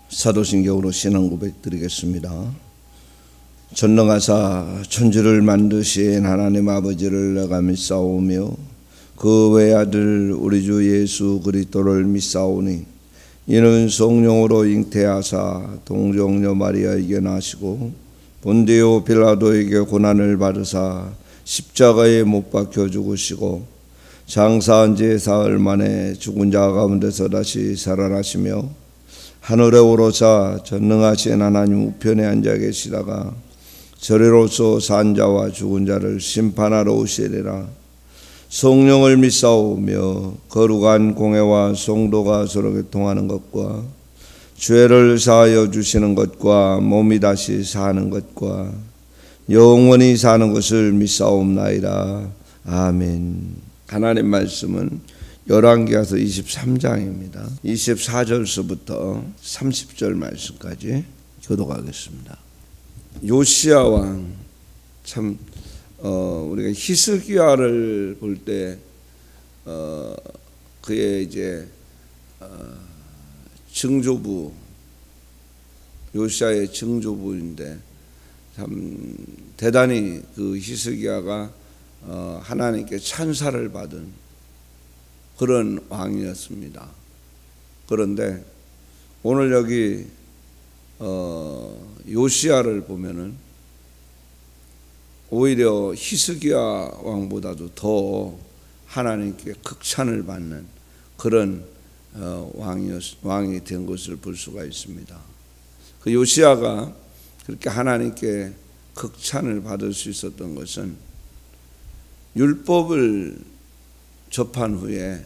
사도신경으로 신앙 고백 드리겠습니다. 전능하사 천지를 만드신 하나님 아버지를 내가 믿사오며 그 외아들 우리 주 예수 그리스도를 믿사오니 이는 성령으로 잉태하사 동정녀 마리아에게 나시고 본디오 빌라도에게 고난을 받으사 십자가에 못 박혀 죽으시고 장사한 지 사흘 만에 죽은 자 가운데서 다시 살아나시며 하늘에 오르사 전능하신 하나님 우편에 앉아 계시다가 저리로서 산 자와 죽은 자를 심판하러 오시리라. 성령을 믿사오며 거룩한 공회와 성도가 서로 교통하는 것과 죄를 사하여 주시는 것과 몸이 다시 사는 것과 영원히 사는 것을 믿사옵나이다. 아멘. 하나님 말씀은 열왕기하서 23장입니다. 24절서부터 30절 말씀까지 교독하겠습니다. 요시야 왕, 참 우리가 히스기야를 볼 때 그의 이제 증조부, 요시야의 증조부인데 참 대단히 그 히스기야가 하나님께 찬사를 받은 그런 왕이었습니다. 그런데 오늘 여기 요시야를 보면은 오히려 히스기야 왕보다도 더 하나님께 극찬을 받는 그런 왕이 된 것을 볼 수가 있습니다. 그 요시야가 그렇게 하나님께 극찬을 받을 수 있었던 것은 율법을 접한 후에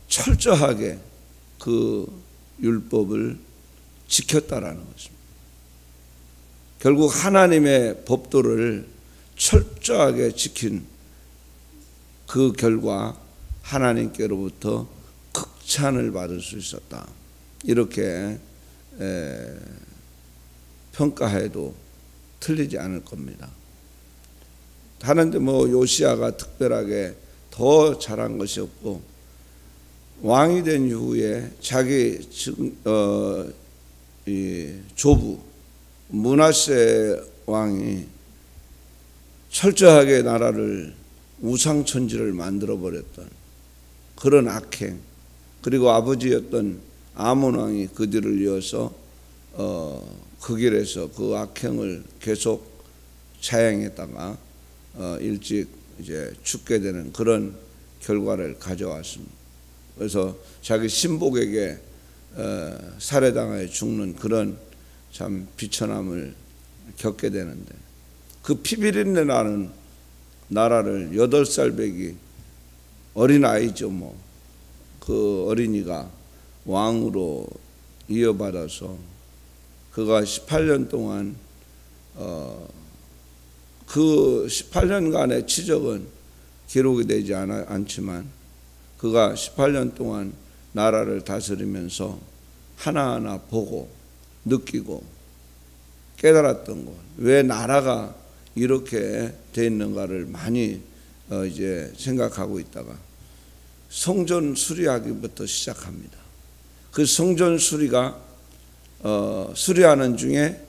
철저하게 그 율법을 지켰다라는 것입니다. 결국 하나님의 법도를 철저하게 지킨 그 결과 하나님께로부터 극찬을 받을 수 있었다. 이렇게 평가해도 틀리지 않을 겁니다. 하는데 요시야가 특별하게 더 잘한 것이 없고 왕이 된 이후에 자기 조부 므낫세 왕이 철저하게 나라를 우상천지를 만들어버렸던 그런 악행, 그리고 아버지였던 아몬 왕이 그 뒤를 이어서 그 길에서 그 악행을 계속 자행했다가 일찍 이제 죽게 되는 그런 결과를 가져왔습니다. 그래서 자기 신복에게 살해당하여 죽는 그런 참 비천함을 겪게 되는데, 그 피비린내 나는 나라를 8살 배기 어린아이죠. 그 어린이가 왕으로 이어받아서 그가 18년 동안 그 18년간의 치적은 기록이 되지 않지만 그가 18년 동안 나라를 다스리면서 하나하나 보고 느끼고 깨달았던 것, 왜 나라가 이렇게 돼 있는가를 많이 이제 생각하고 있다가 성전 수리하기부터 시작합니다. 그 성전 수리가 수리하는 중에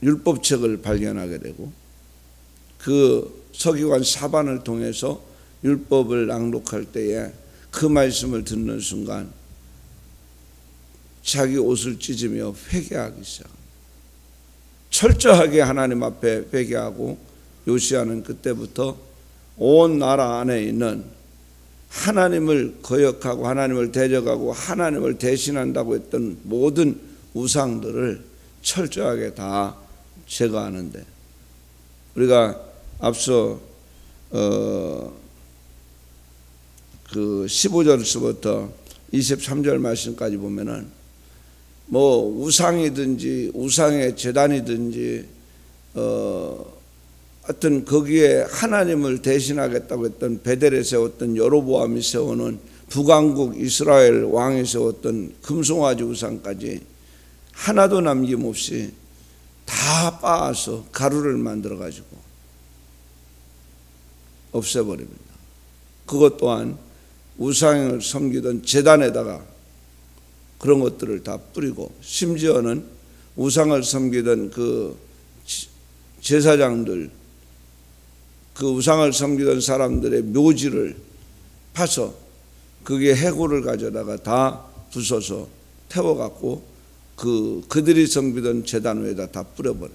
율법책을 발견하게 되고 그 서기관 사반을 통해서 율법을 낭독할 때에 그 말씀을 듣는 순간 자기 옷을 찢으며 회개하기 시작합니다. 철저하게 하나님 앞에 회개하고 요시야는 그때부터 온 나라 안에 있는 하나님을 거역하고 하나님을 대적하고 하나님을 대신한다고 했던 모든 우상들을 철저하게 다 제거하는데, 우리가 앞서 그 15절부터 23절 말씀까지 보면은 우상이든지 우상의 제단이든지 하여튼 거기에 하나님을 대신하겠다고 했던 베델에 세웠던 여로보암이 세우는 북왕국 이스라엘 왕이 세웠던 금송아지 우상까지 하나도 남김없이 다 빻아서 가루를 만들어 가지고 없애버립니다. 그것 또한 우상을 섬기던 제단에다가 그런 것들을 다 뿌리고, 심지어는 우상을 섬기던 그 제사장들, 그 우상을 섬기던 사람들의 묘지를 파서 그게 해골을 가져다가 다 부숴서 태워갖고 그들이 섬기던 제단 위에다 다 뿌려버려.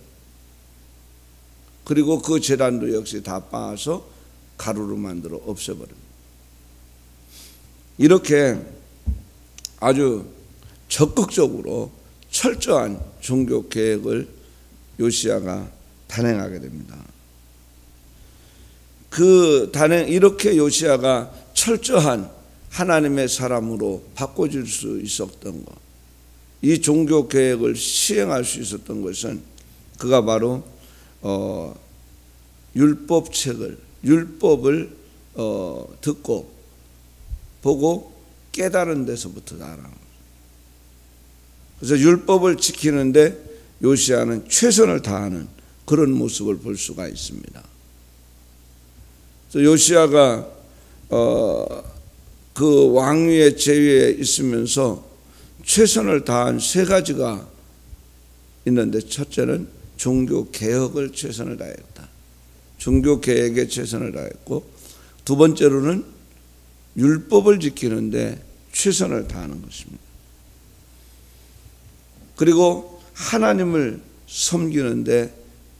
그리고 그 제단도 역시 다 빻아서 가루로 만들어 없애버립니다. 이렇게 아주 적극적으로 철저한 종교 계획을 요시야가 단행하게 됩니다. 이렇게 요시야가 철저한 하나님의 사람으로 바꿔줄 수 있었던 것, 이 종교 계획을 시행할 수 있었던 것은 그가 바로 율법을 듣고 보고 깨달은 데서부터 나라는 거죠. 그래서 율법을 지키는데 요시야는 최선을 다하는 그런 모습을 볼 수가 있습니다. 그래서 요시야가 그 왕위의 제위에 있으면서 최선을 다한 세 가지가 있는데, 첫째는 종교 개혁을 최선을 다했다. 종교 개혁에 최선을 다했고, 두 번째로는 율법을 지키는데 최선을 다하는 것입니다. 그리고 하나님을 섬기는데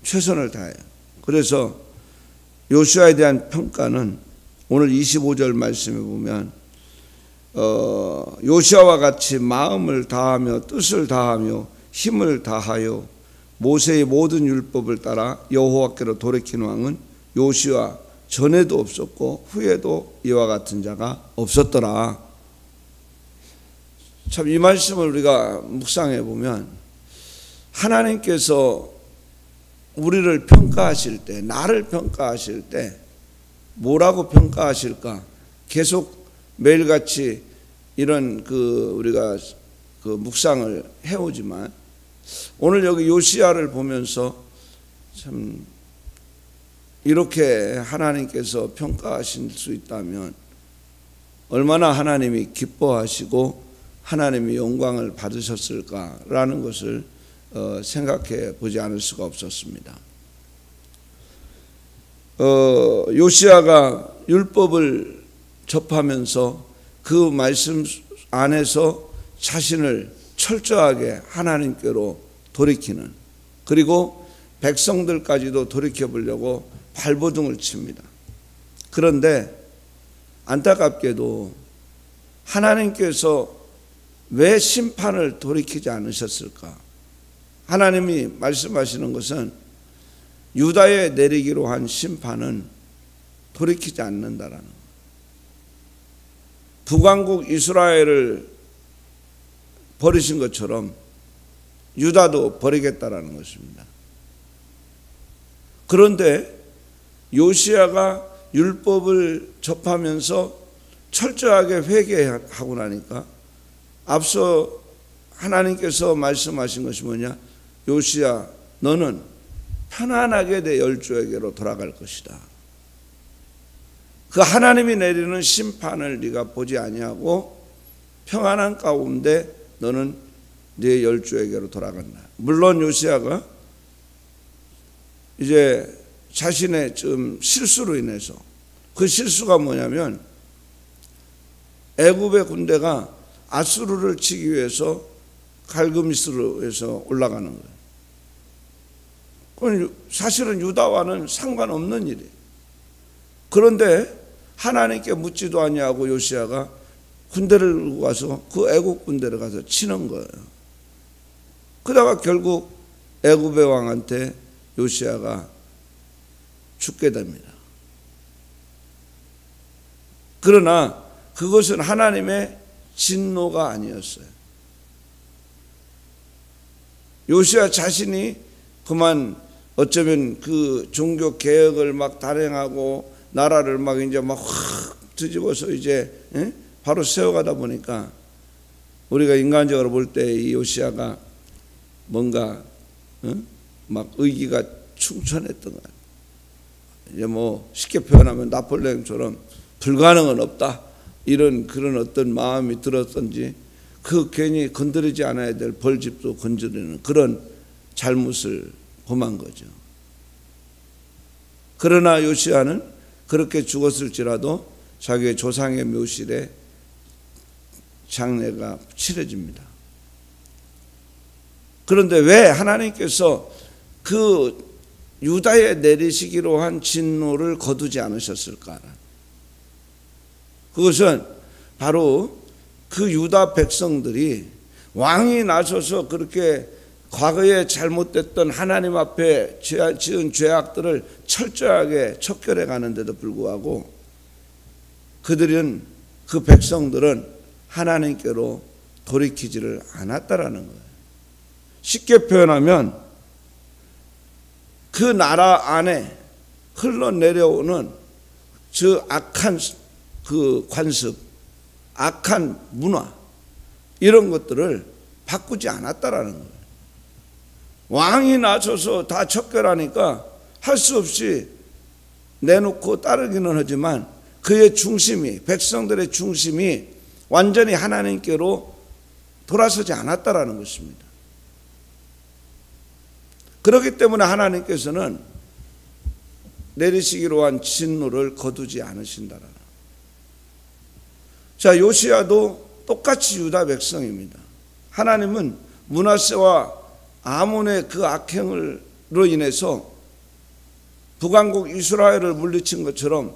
최선을 다해요. 그래서 요시야에 대한 평가는 오늘 25절 말씀에 보면 요시야와 같이 마음을 다하며 뜻을 다하며 힘을 다하여 모세의 모든 율법을 따라 여호와께로 돌이킨 왕은 요시야 전에도 없었고 후에도 이와 같은 자가 없었더라. 참 이 말씀을 우리가 묵상해 보면 하나님께서 우리를 평가하실 때, 나를 평가하실 때 뭐라고 평가하실까? 계속 매일같이 이런 우리가 묵상을 해오지만 오늘 여기 요시야를 보면서 참 이렇게 하나님께서 평가하실 수 있다면 얼마나 하나님이 기뻐하시고 하나님이 영광을 받으셨을까라는 것을 생각해 보지 않을 수가 없었습니다. 요시야가 율법을 접하면서 그 말씀 안에서 자신을 철저하게 하나님께로 돌이키는, 그리고 백성들까지도 돌이켜보려고 발버둥을 칩니다. 그런데 안타깝게도 하나님께서 왜 심판을 돌이키지 않으셨을까? 하나님이 말씀하시는 것은 유다에 내리기로 한 심판은 돌이키지 않는다라는 거예요. 북왕국 이스라엘을 버리신 것처럼 유다도 버리겠다라는 것입니다. 그런데 요시야가 율법을 접하면서 철저하게 회개하고 나니까 앞서 하나님께서 말씀하신 것이 뭐냐? 요시야, 너는 편안하게 내 열조에게로 돌아갈 것이다. 그 하나님이 내리는 심판을 네가 보지 아니하고 평안한 가운데 너는 네 열조에게로 돌아간다. 물론 요시야가 이제 자신의 좀 실수로 인해서, 그 실수가 뭐냐면 애굽의 군대가 아수르를 치기 위해서 갈그미스로에서 올라가는 거예요. 그건 사실은 유다와는 상관없는 일이에요. 그런데 하나님께 묻지도 아니하고 요시야가 군대를 와서 그 애굽 군대를 가서 치는 거예요. 그러다가 결국 애굽의 왕한테 요시야가 죽게 됩니다. 그러나 그것은 하나님의 진노가 아니었어요. 요시야 자신이 그만 어쩌면 그 종교 개혁을 막 단행하고 나라를 막 이제 막 확 뒤집어서 이제 바로 세워가다 보니까 우리가 인간적으로 볼 때 이 요시야가 뭔가 막 의기가 충천했던 것 같아요. 이제 뭐 쉽게 표현하면 나폴레옹처럼 불가능은 없다, 이런 그런 어떤 마음이 들었던지, 그 괜히 건드리지 않아야 될 벌집도 건드리는 그런 잘못을 범한 거죠. 그러나 요시야는 그렇게 죽었을지라도 자기의 조상의 묘실에 장례가 치러집니다. 그런데 왜 하나님께서 그 유다에 내리시기로 한 진노를 거두지 않으셨을까? 그것은 바로 그 유다 백성들이 왕이 나서서 그렇게 과거에 잘못됐던 하나님 앞에 지은 죄악들을 철저하게 척결해 가는데도 불구하고 그들은 그 백성들은 하나님께로 돌이키지를 않았다라는 거예요. 쉽게 표현하면 그 나라 안에 흘러내려오는 저 악한 그 관습, 악한 문화 이런 것들을 바꾸지 않았다라는 거예요. 왕이 나서서 다 척결하니까 할 수 없이 내놓고 따르기는 하지만 그의 중심이, 백성들의 중심이 완전히 하나님께로 돌아서지 않았다라는 것입니다. 그렇기 때문에 하나님께서는 내리시기로 한 진노를 거두지 않으신다라는. 자, 요시야도 똑같이 유다 백성입니다. 하나님은 므낫세와 아몬의 그 악행으로 인해서 북왕국 이스라엘을 물리친 것처럼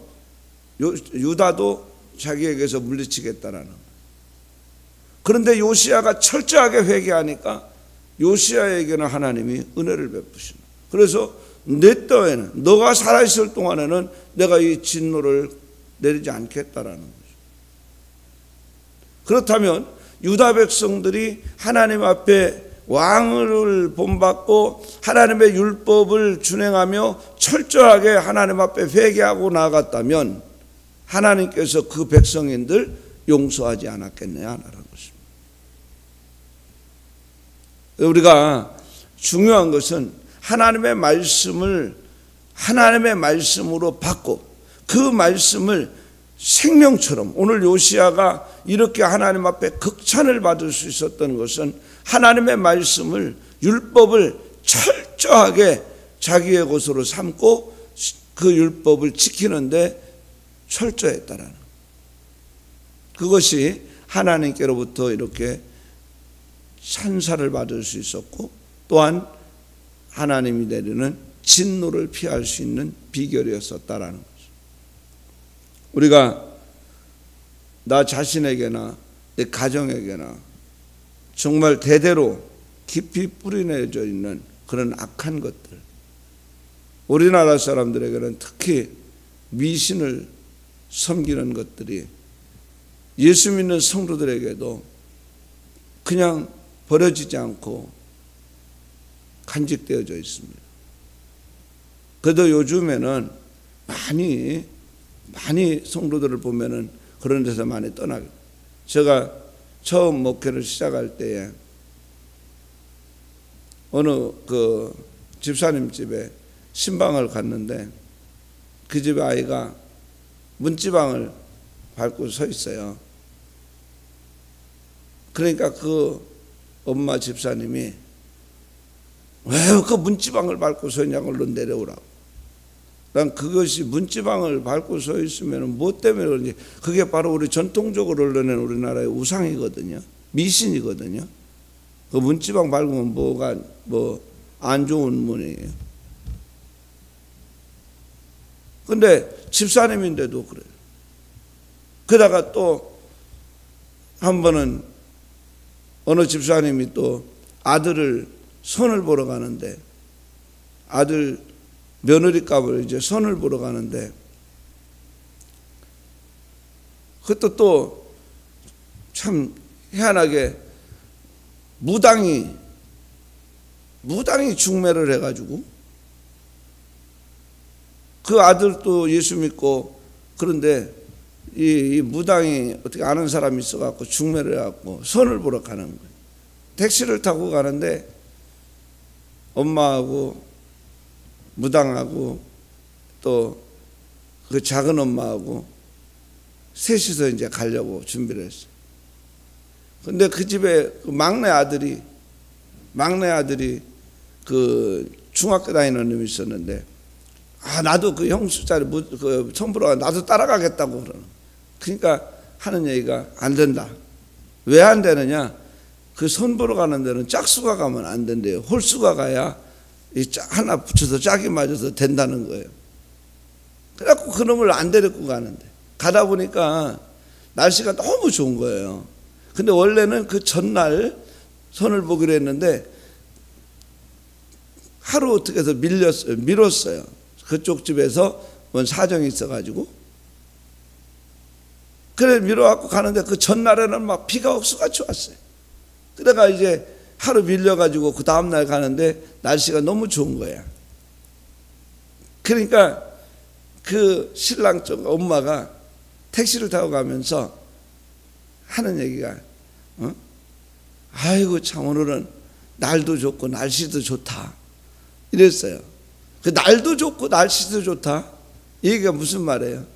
유다도 자기에게서 물리치겠다라는 거예요. 그런데 요시야가 철저하게 회개하니까 요시야에게는 하나님이 은혜를 베푸시는. 그래서 내 때에는 너가 살아있을 동안에는 내가 이 진노를 내리지 않겠다라는 거죠. 그렇다면 유다 백성들이 하나님 앞에 왕을 본받고 하나님의 율법을 준행하며 철저하게 하나님 앞에 회개하고 나아갔다면 하나님께서 그 백성인들 용서하지 않았겠느냐라는 것입니다. 우리가 중요한 것은 하나님의 말씀을 하나님의 말씀으로 받고 그 말씀을 생명처럼, 오늘 요시야가 이렇게 하나님 앞에 극찬을 받을 수 있었던 것은 하나님의 말씀을, 율법을 철저하게 자기의 것으로 삼고 그 율법을 지키는데 철저했다라는, 그것이 하나님께로부터 이렇게 찬사를 받을 수 있었고 또한 하나님이 내리는 진노를 피할 수 있는 비결이었었다라는 거죠. 우리가 나 자신에게나 내 가정에게나 정말 대대로 깊이 뿌리내져 있는 그런 악한 것들, 우리나라 사람들에게는 특히 미신을 섬기는 것들이 예수 믿는 성도들에게도 그냥 버려지지 않고 간직되어져 있습니다. 그래도 요즘에는 많이 성도들을 보면은 그런 데서 많이 떠나게. 제가 처음 목회를 시작할 때에 어느 그 집사님 집에 신방을 갔는데 그 집의 아이가 문지방을 밟고 서 있어요. 그러니까 그 엄마 집사님이 왜 그 문지방을 밟고 서 있냐고 얼른 내려오라고. 난 그것이 문지방을 밟고 서 있으면 뭐 때문에 그런지, 그게 바로 우리 전통적으로 흘러낸 우리나라의 우상이거든요. 미신이거든요. 그 문지방 밟으면 뭐가 안 좋은 문이에요. 근데 집사님인데도 그래요. 그러다가 또 한 번은 어느 집사님이 또 아들을 선을 보러 가는데, 아들 며느리값을 이제 선을 보러 가는데, 그것도 또 참 희한하게 무당이 중매를 해가지고 그 아들도 예수 믿고, 그런데 이 무당이 어떻게 아는 사람이 있어갖고 중매를 해갖고 선을 보러 가는 거예요. 택시를 타고 가는데 엄마하고 무당하고 또 그 작은 엄마하고 셋이서 이제 가려고 준비를 했어요. 근데 그 집에 그 막내 아들이 그 중학교 다니는 놈이 있었는데, 나도 그 형수자리 그 선보러 나도 따라가겠다고 그러는. 그러니까 하는 얘기가 안 된다. 왜 안 되느냐? 그 선보러 가는 데는 짝수가 가면 안 된대요. 홀수가 가야 하나 붙여서 짝이 맞아서 된다는 거예요. 그래갖고 그놈을 안 데리고 가는데, 가다 보니까 날씨가 너무 좋은 거예요. 근데 원래는 그 전날 선을 보기로 했는데 하루 어떻게 해서 미뤘어요. 그쪽 집에서 뭔 사정이 있어가지고. 그래 미뤄갖고 가는데 그 전날에는 막 비가 옥수같이 왔어요. 그래가 이제 하루 밀려가지고 그 다음날 가는데 날씨가 너무 좋은 거야. 그러니까 그 신랑 쪽 엄마가 택시를 타고 가면서 하는 얘기가, 아이고 참 오늘은 날도 좋고 날씨도 좋다 이랬어요. 그 날도 좋고 날씨도 좋다 이 얘기가 무슨 말이에요?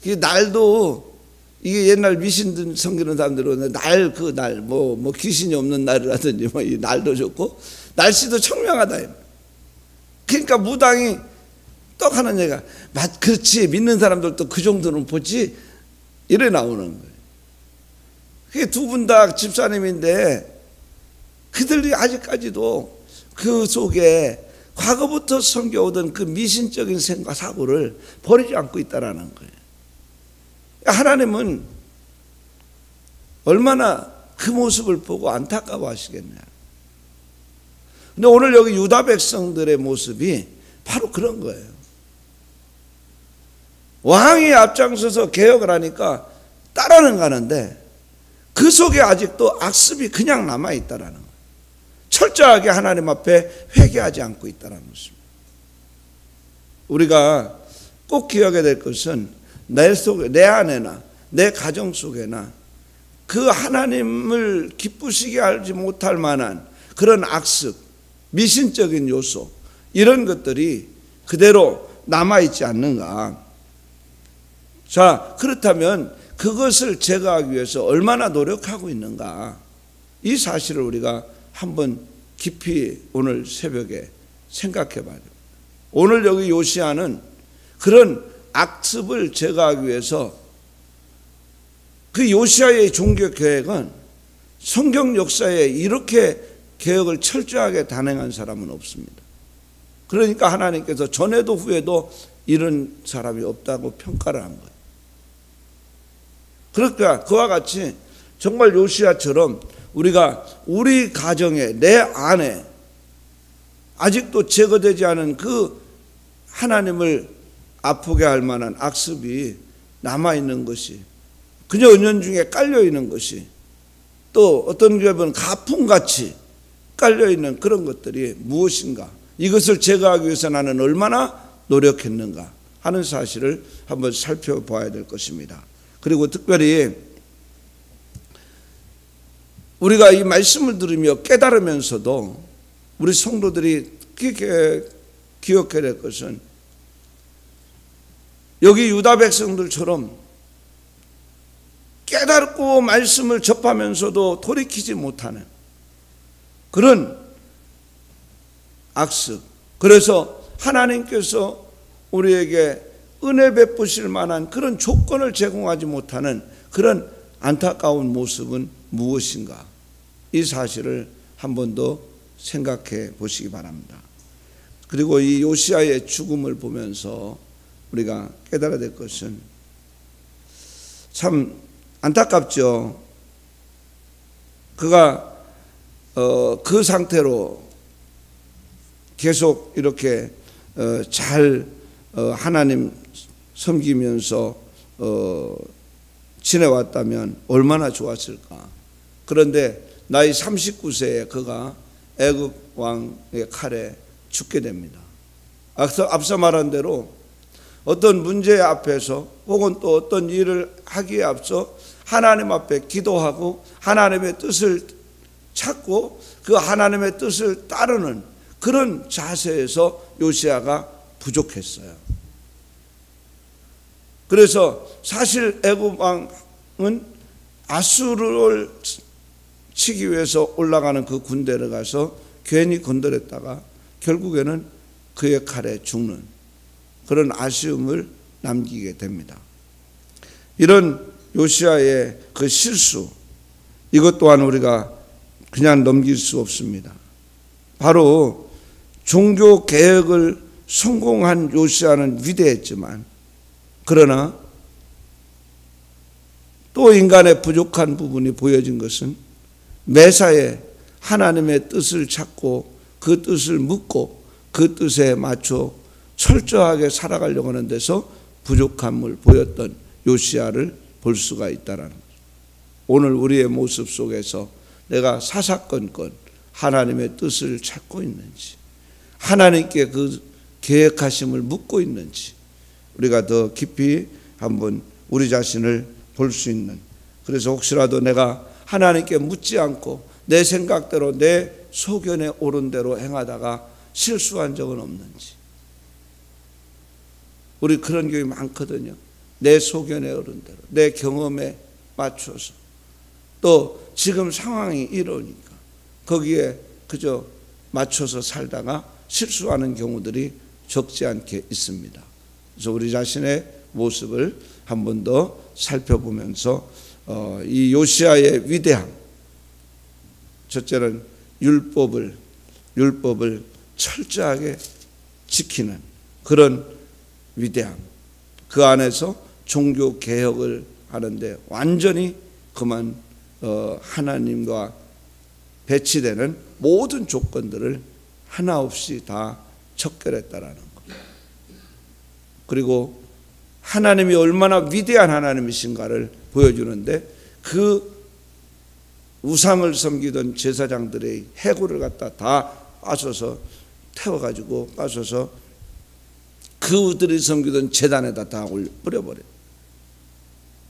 그 날도, 이게 옛날 미신 섬기는 사람들은 뭐 귀신이 없는 날이라든지 뭐 이 날도 좋고 날씨도 청명하다. 그러니까 무당이 떡 하는 얘기가, 그렇지, 믿는 사람들도 그 정도는 보지, 이래 나오는 거예요. 그게 두 분 다 집사님인데 그들이 아직까지도 그 속에 과거부터 섬겨오던 그 미신적인 생각 사고를 버리지 않고 있다라는 거예요. 하나님은 얼마나 그 모습을 보고 안타까워 하시겠냐. 근데 오늘 여기 유다 백성들의 모습이 바로 그런 거예요. 왕이 앞장서서 개혁을 하니까 따라는 가는데 그 속에 아직도 악습이 그냥 남아있다라는 거예요. 철저하게 하나님 앞에 회개하지 않고 있다는 것입니다. 우리가 꼭 기억해야 될 것은 내 속에, 내 안에나 내 가정 속에나 그 하나님을 기쁘시게 하지 못할 만한 그런 악습, 미신적인 요소, 이런 것들이 그대로 남아있지 않는가. 자, 그렇다면 그것을 제거하기 위해서 얼마나 노력하고 있는가, 이 사실을 우리가 한번 깊이 오늘 새벽에 생각해 봐야 됩니다. 오늘 여기 요시야는 그런 악습을 제거하기 위해서, 그 요시야의 종교 계획은 성경 역사에 이렇게 개혁을 철저하게 단행한 사람은 없습니다. 그러니까 하나님께서 전에도 후에도 이런 사람이 없다고 평가를 한 거예요. 그러니까 그와 같이 정말 요시야처럼 우리가 우리 가정에, 내 안에 아직도 제거되지 않은 그 하나님을 아프게 할 만한 악습이 남아있는 것이, 그저 은연중에 깔려있는 것이, 또 어떤 경우는 가풍같이 깔려있는 그런 것들이 무엇인가, 이것을 제거하기 위해서 나는 얼마나 노력했는가 하는 사실을 한번 살펴봐야 될 것입니다. 그리고 특별히 우리가 이 말씀을 들으며 깨달으면서도 우리 성도들이 기억해야 될 것은, 여기 유다 백성들처럼 깨닫고 말씀을 접하면서도 돌이키지 못하는 그런 악습, 그래서 하나님께서 우리에게 은혜 베푸실 만한 그런 조건을 제공하지 못하는 그런 안타까운 모습은 무엇인가, 이 사실을 한 번 더 생각해 보시기 바랍니다. 그리고 이 요시야의 죽음을 보면서 우리가 깨달아야 될 것은, 참 안타깝죠. 그가 그 상태로 계속 이렇게 잘 하나님 섬기면서 지내왔다면 얼마나 좋았을까. 그런데 나이 39세에 그가 애굽 왕의 칼에 죽게 됩니다. 앞서 말한 대로 어떤 문제 앞에서 혹은 또 어떤 일을 하기에 앞서 하나님 앞에 기도하고 하나님의 뜻을 찾고 그 하나님의 뜻을 따르는 그런 자세에서 요시야가 부족했어요. 그래서 사실 애굽 왕은 아수르를 치기 위해서 올라가는 그 군대를 가서 괜히 건드렸다가 결국에는 그의 칼에 죽는 그런 아쉬움을 남기게 됩니다. 이런 요시야의 그 실수, 이것 또한 우리가 그냥 넘길 수 없습니다. 바로 종교 개혁을 성공한 요시야는 위대했지만, 그러나 또 인간의 부족한 부분이 보여진 것은 매사에 하나님의 뜻을 찾고 그 뜻을 묻고 그 뜻에 맞춰 철저하게 살아가려고 하는 데서 부족함을 보였던 요시야를 볼 수가 있다라는 거죠. 오늘 우리의 모습 속에서 내가 사사건건 하나님의 뜻을 찾고 있는지, 하나님께 그 계획하심을 묻고 있는지 우리가 더 깊이 한번 우리 자신을 볼 수 있는, 그래서 혹시라도 내가 하나님께 묻지 않고 내 생각대로 내 소견에 옳은 대로 행하다가 실수한 적은 없는지. 우리 그런 경우가 많거든요. 내 소견에 옳은 대로, 내 경험에 맞춰서, 또 지금 상황이 이러니까 거기에 그저 맞춰서 살다가 실수하는 경우들이 적지 않게 있습니다. 그래서 우리 자신의 모습을 한 번 더 살펴보면서 이 요시야의 위대함, 첫째는 율법을 철저하게 지키는 그런 위대함, 그 안에서 종교 개혁을 하는데 완전히 그만 하나님과 배치되는 모든 조건들을 하나 없이 다 척결했다라는 것. 그리고 하나님이 얼마나 위대한 하나님이신가를 보여주는데, 그 우상을 섬기던 제사장들의 해골을 갖다 다 빠져서 태워가지고 빠져서 그들이 섬기던 제단에다 다 뿌려버려요.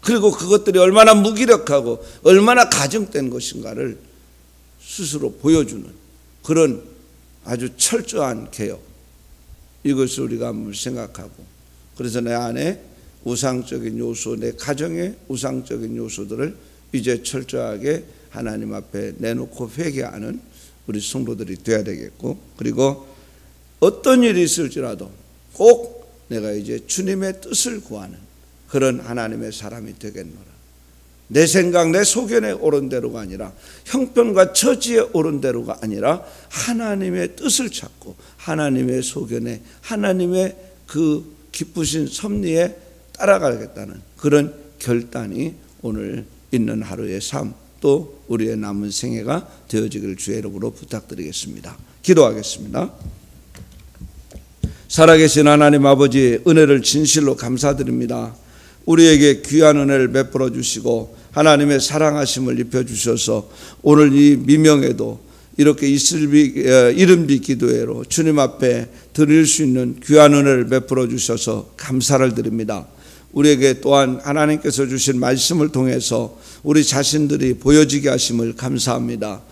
그리고 그것들이 얼마나 무기력하고 얼마나 가증된 것인가를 스스로 보여주는 그런 아주 철저한 개혁, 이것을 우리가 한번 생각하고, 그래서 내 안에 우상적인 요소, 내 가정의 우상적인 요소들을 이제 철저하게 하나님 앞에 내놓고 회개하는 우리 성도들이 되어야 되겠고, 그리고 어떤 일이 있을지라도 꼭 내가 이제 주님의 뜻을 구하는 그런 하나님의 사람이 되겠노라. 내 생각, 내 소견에 옳은 대로가 아니라, 형편과 처지에 옳은 대로가 아니라 하나님의 뜻을 찾고 하나님의 소견에, 하나님의 그 기쁘신 섭리에 따라가겠다는 그런 결단이 오늘 있는 하루의 삶, 또 우리의 남은 생애가 되어지기를 주의 이름으로 부탁드리겠습니다. 기도하겠습니다. 살아계신 하나님 아버지, 은혜를 진실로 감사드립니다. 우리에게 귀한 은혜를 베풀어 주시고 하나님의 사랑하심을 입혀주셔서 오늘 이 미명에도 이렇게 이름비 기도회로 주님 앞에 드릴 수 있는 귀한 은혜를 베풀어 주셔서 감사를 드립니다. 우리에게 또한 하나님께서 주신 말씀을 통해서 우리 자신들이 보여지게 하심을 감사합니다.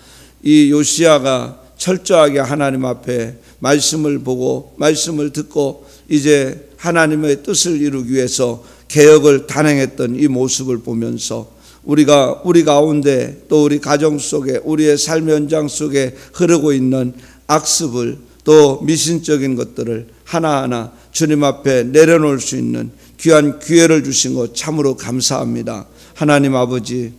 이 요시야가 철저하게 하나님 앞에 말씀을 보고 말씀을 듣고 이제 하나님의 뜻을 이루기 위해서 개혁을 단행했던 이 모습을 보면서 우리가 우리 가운데 또 우리 가정 속에 우리의 삶의 현장 속에 흐르고 있는 악습을 또 미신적인 것들을 하나하나 주님 앞에 내려놓을 수 있는 귀한 기회를 주신 것 참으로 감사합니다. 하나님 아버지,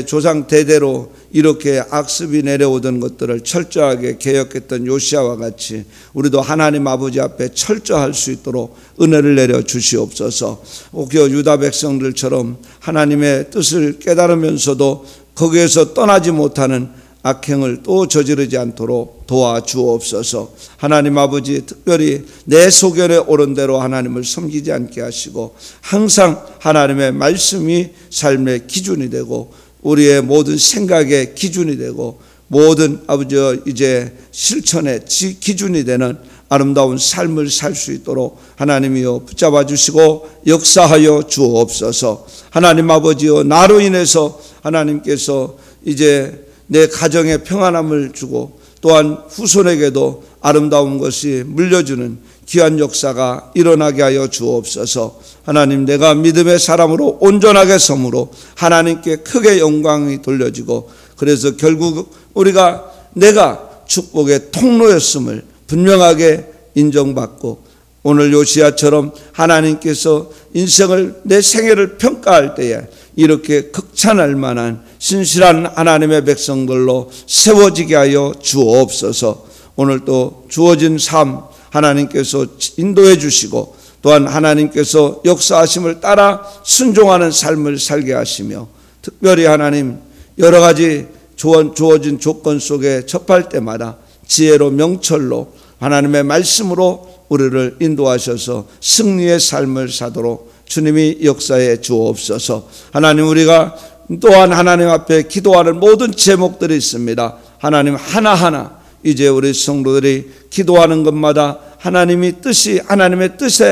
조상 대대로 이렇게 악습이 내려오던 것들을 철저하게 개혁했던 요시야와 같이 우리도 하나님 아버지 앞에 철저할 수 있도록 은혜를 내려 주시옵소서. 오히려 유다 백성들처럼 하나님의 뜻을 깨달으면서도 거기에서 떠나지 못하는 악행을 또 저지르지 않도록 도와주옵소서. 하나님 아버지, 특별히 내 소견에 옳은 대로 하나님을 섬기지 않게 하시고 항상 하나님의 말씀이 삶의 기준이 되고 우리의 모든 생각의 기준이 되고 모든 아버지 이제 실천의 기준이 되는 아름다운 삶을 살 수 있도록 하나님이여 붙잡아 주시고 역사하여 주옵소서. 하나님 아버지여, 나로 인해서 하나님께서 이제 내 가정에 평안함을 주고 또한 후손에게도 아름다운 것이 물려주는 귀한 역사가 일어나게 하여 주옵소서. 하나님, 내가 믿음의 사람으로 온전하게 섬으로 하나님께 크게 영광이 돌려지고 그래서 결국 우리가 내가 축복의 통로였음을 분명하게 인정받고 오늘 요시야처럼 하나님께서 인생을 내 생애를 평가할 때에 이렇게 극찬할 만한 신실한 하나님의 백성들로 세워지게 하여 주옵소서. 오늘 또 주어진 삶 하나님께서 인도해 주시고 또한 하나님께서 역사하심을 따라 순종하는 삶을 살게 하시며 특별히 하나님 여러 가지 주어진 조건 속에 접할 때마다 지혜로 명철로 하나님의 말씀으로 우리를 인도하셔서 승리의 삶을 사도록 주님이 역사해 주옵소서. 하나님 우리가 또한 하나님 앞에 기도하는 모든 제목들이 있습니다. 하나님 하나하나 이제 우리 성도들이 기도하는 것마다 하나님의 뜻에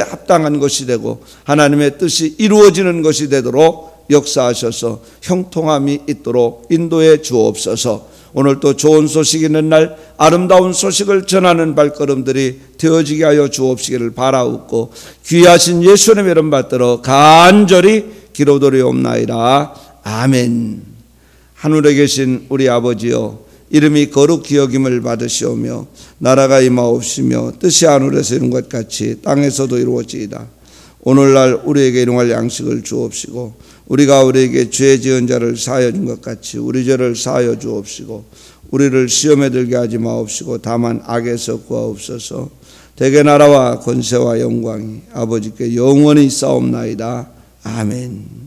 합당한 것이 되고 하나님의 뜻이 이루어지는 것이 되도록 역사하셔서 형통함이 있도록 인도해 주옵소서. 오늘 또 좋은 소식 있는 날 아름다운 소식을 전하는 발걸음들이 되어지게 하여 주옵시기를 바라옵고 귀하신 예수님의 이름 받들어 간절히 기도드리옵나이다. 아멘. 하늘에 계신 우리 아버지여, 이름이 거룩히 여김을 받으시오며 나라가 임하옵시며 뜻이 하늘에서 이룬 것 같이 땅에서도 이루어지이다. 오늘날 우리에게 일용할 양식을 주옵시고 우리가 우리에게 죄 지은 자를 사하여 준 것 같이 우리 죄를 사하여 주옵시고 우리를 시험에 들게 하지 마옵시고 다만 악에서 구하옵소서. 대개 나라와 권세와 영광이 아버지께 영원히 있사옵나이다. 아멘.